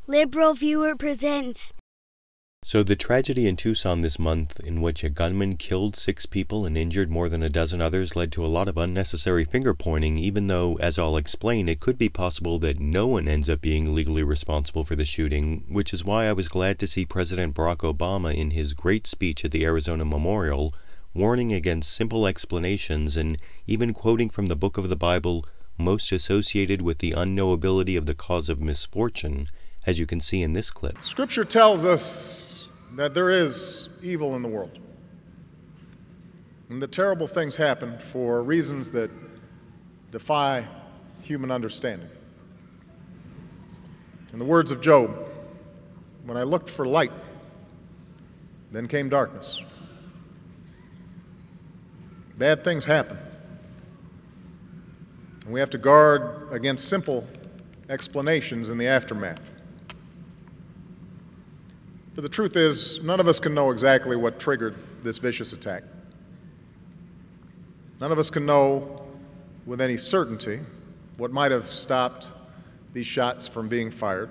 LiberalViewer presents. So the tragedy in Tucson this month, in which a gunman killed 6 people and injured more than a dozen others, led to a lot of unnecessary finger-pointing, even though, as I'll explain, it could be possible that no one ends up being legally responsible for the shooting, which is why I was glad to see President Barack Obama in his great speech at the Arizona Memorial, warning against simple explanations and even quoting from the book of the Bible most associated with the unknowability of the cause of misfortune, as you can see in this clip. Scripture tells us that there is evil in the world, and that terrible things happen for reasons that defy human understanding. In the words of Job, when I looked for light, then came darkness. Bad things happen, and we have to guard against simple explanations in the aftermath. But the truth is, none of us can know exactly what triggered this vicious attack. None of us can know with any certainty what might have stopped these shots from being fired,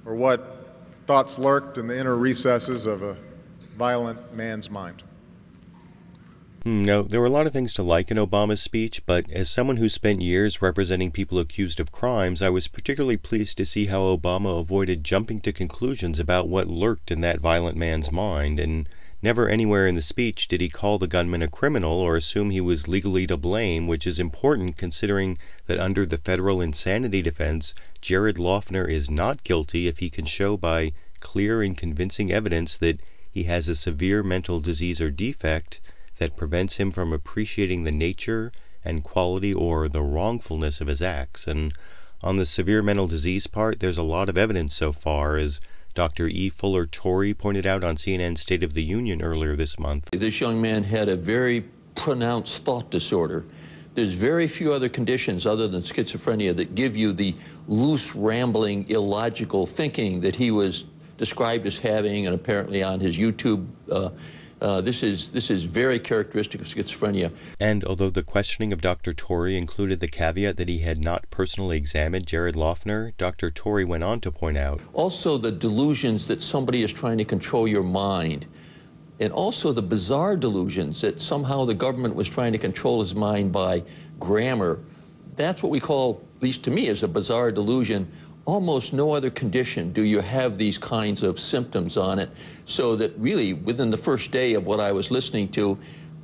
or what thoughts lurked in the inner recesses of a violent man's mind. No, there were a lot of things to like in Obama's speech, but as someone who spent years representing people accused of crimes, I was particularly pleased to see how Obama avoided jumping to conclusions about what lurked in that violent man's mind, and never anywhere in the speech did he call the gunman a criminal or assume he was legally to blame, which is important considering that under the federal insanity defense, Jared Loughner is not guilty if he can show by clear and convincing evidence that he has a severe mental disease or defect that prevents him from appreciating the nature and quality or the wrongfulness of his acts. And on the severe mental disease part, there's a lot of evidence so far, as Dr. E. Fuller Torrey pointed out on CNN's State of the Union earlier this month. This young man had a very pronounced thought disorder. There's very few other conditions other than schizophrenia that give you the loose, rambling, illogical thinking that he was described as having, and apparently on his YouTube this is very characteristic of schizophrenia. And although the questioning of Dr. Torrey included the caveat that he had not personally examined Jared Loughner, Dr. Torrey went on to point out also the delusions that somebody is trying to control your mind, and also the bizarre delusions that somehow the government was trying to control his mind by grammar. That's what we call, at least to me, as a bizarre delusion. Almost no other condition do you have these kinds of symptoms on it, so that really within the first day of what I was listening to,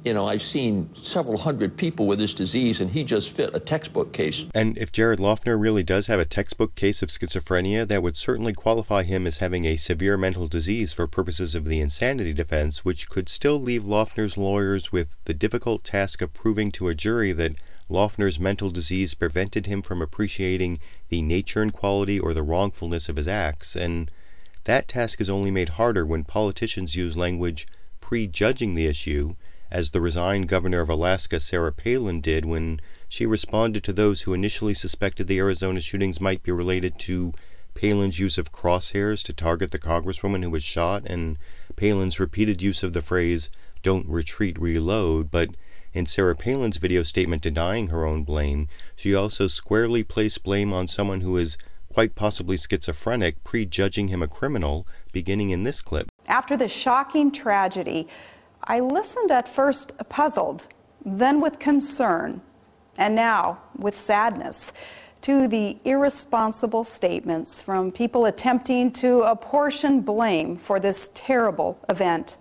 you know, I've seen several hundred people with this disease, and he just fit a textbook case. And if Jared Loughner really does have a textbook case of schizophrenia, that would certainly qualify him as having a severe mental disease for purposes of the insanity defense, which could still leave Loughner's lawyers with the difficult task of proving to a jury that Loughner's mental disease prevented him from appreciating the nature and quality or the wrongfulness of his acts, and that task is only made harder when politicians use language prejudging the issue, as the resigned governor of Alaska, Sarah Palin, did when she responded to those who initially suspected the Arizona shootings might be related to Palin's use of crosshairs to target the congresswoman who was shot, and Palin's repeated use of the phrase, "don't retreat, reload," but in Sarah Palin's video statement denying her own blame, she also squarely placed blame on someone who is quite possibly schizophrenic, prejudging him a criminal, beginning in this clip. After the shocking tragedy, I listened at first puzzled, then with concern, and now with sadness, to the irresponsible statements from people attempting to apportion blame for this terrible event.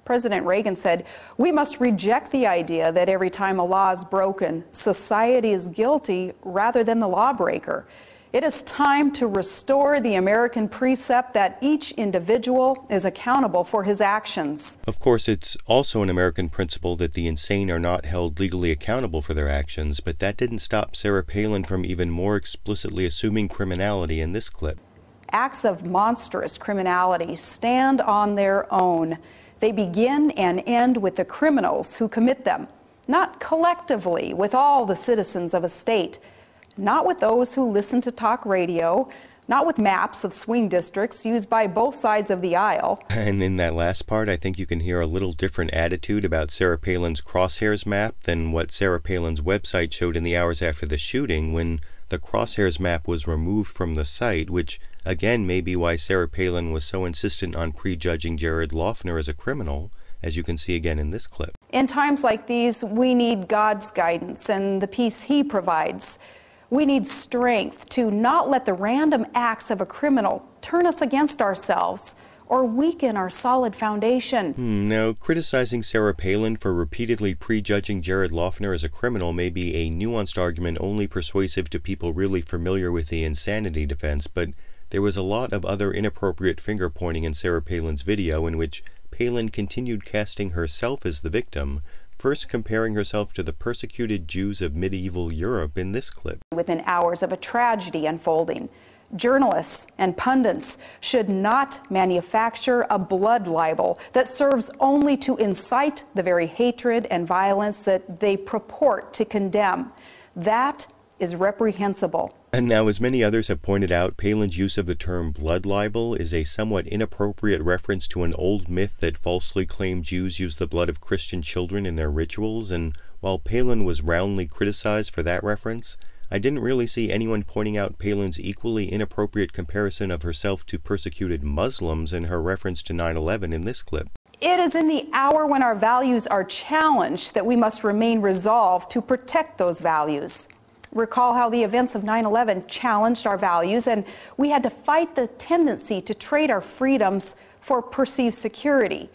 President Reagan said, "We must reject the idea that every time a law is broken, society is guilty rather than the lawbreaker. It is time to restore the American precept that each individual is accountable for his actions." Of course, it's also an American principle that the insane are not held legally accountable for their actions, but that didn't stop Sarah Palin from even more explicitly assuming criminality in this clip. Acts of monstrous criminality stand on their own. They begin and end with the criminals who commit them, not collectively with all the citizens of a state, not with those who listen to talk radio, not with maps of swing districts used by both sides of the aisle. And in that last part, I think you can hear a little different attitude about Sarah Palin's crosshairs map than what Sarah Palin's website showed in the hours after the shooting, when the crosshairs map was removed from the site, which again may be why Sarah Palin was so insistent on prejudging Jared Loughner as a criminal, as you can see again in this clip. In times like these, we need God's guidance and the peace He provides. We need strength to not let the random acts of a criminal turn us against ourselves or weaken our solid foundation. Now, criticizing Sarah Palin for repeatedly prejudging Jared Loughner as a criminal may be a nuanced argument only persuasive to people really familiar with the insanity defense, but there was a lot of other inappropriate finger-pointing in Sarah Palin's video in which Palin continued casting herself as the victim, first comparing herself to the persecuted Jews of medieval Europe in this clip. Within hours of a tragedy unfolding, journalists and pundits should not manufacture a blood libel that serves only to incite the very hatred and violence that they purport to condemn. That is reprehensible. And now, as many others have pointed out, Palin's use of the term blood libel is a somewhat inappropriate reference to an old myth that falsely claimed Jews used the blood of Christian children in their rituals, and while Palin was roundly criticized for that reference, I didn't really see anyone pointing out Palin's equally inappropriate comparison of herself to persecuted Muslims in her reference to 9/11 in this clip. It is in the hour when our values are challenged that we must remain resolved to protect those values. Recall how the events of 9/11 challenged our values, and we had to fight the tendency to trade our freedoms for perceived security.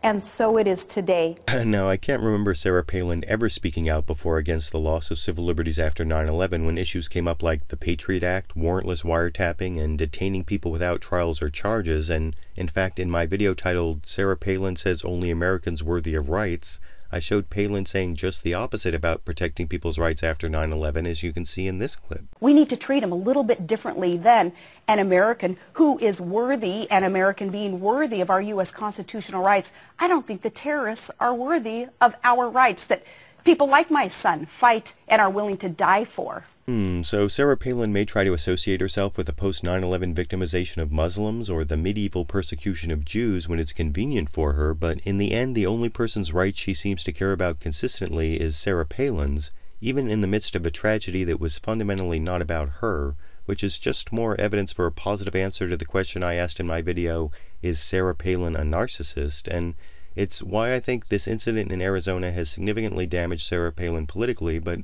And so it is today. Now, I can't remember Sarah Palin ever speaking out before against the loss of civil liberties after 9/11 when issues came up like the Patriot Act, warrantless wiretapping, and detaining people without trials or charges. And in fact, in my video titled "Sarah Palin Says Only Americans Worthy of Rights," I showed Palin saying just the opposite about protecting people's rights after 9/11, as you can see in this clip. We need to treat him a little bit differently than an American who is worthy, an American being worthy of our U.S. constitutional rights. I don't think the terrorists are worthy of our rights that people like my son fight and are willing to die for. So Sarah Palin may try to associate herself with the post-9/11 victimization of Muslims or the medieval persecution of Jews when it's convenient for her, but in the end, the only person's rights she seems to care about consistently is Sarah Palin's, even in the midst of a tragedy that was fundamentally not about her, which is just more evidence for a positive answer to the question I asked in my video, is Sarah Palin a narcissist? And it's why I think this incident in Arizona has significantly damaged Sarah Palin politically, but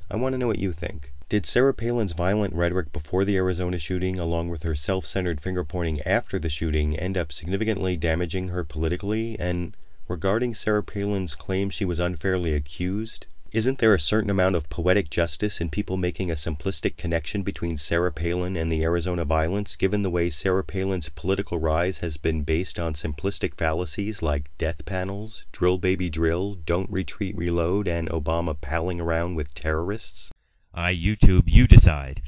I want to know what you think. Did Sarah Palin's violent rhetoric before the Arizona shooting, along with her self-centered finger-pointing after the shooting, end up significantly damaging her politically? And regarding Sarah Palin's claim she was unfairly accused, isn't there a certain amount of poetic justice in people making a simplistic connection between Sarah Palin and the Arizona violence, given the way Sarah Palin's political rise has been based on simplistic fallacies like death panels, drill baby drill, don't retreat reload, and Obama palling around with terrorists? YouTube, you decide.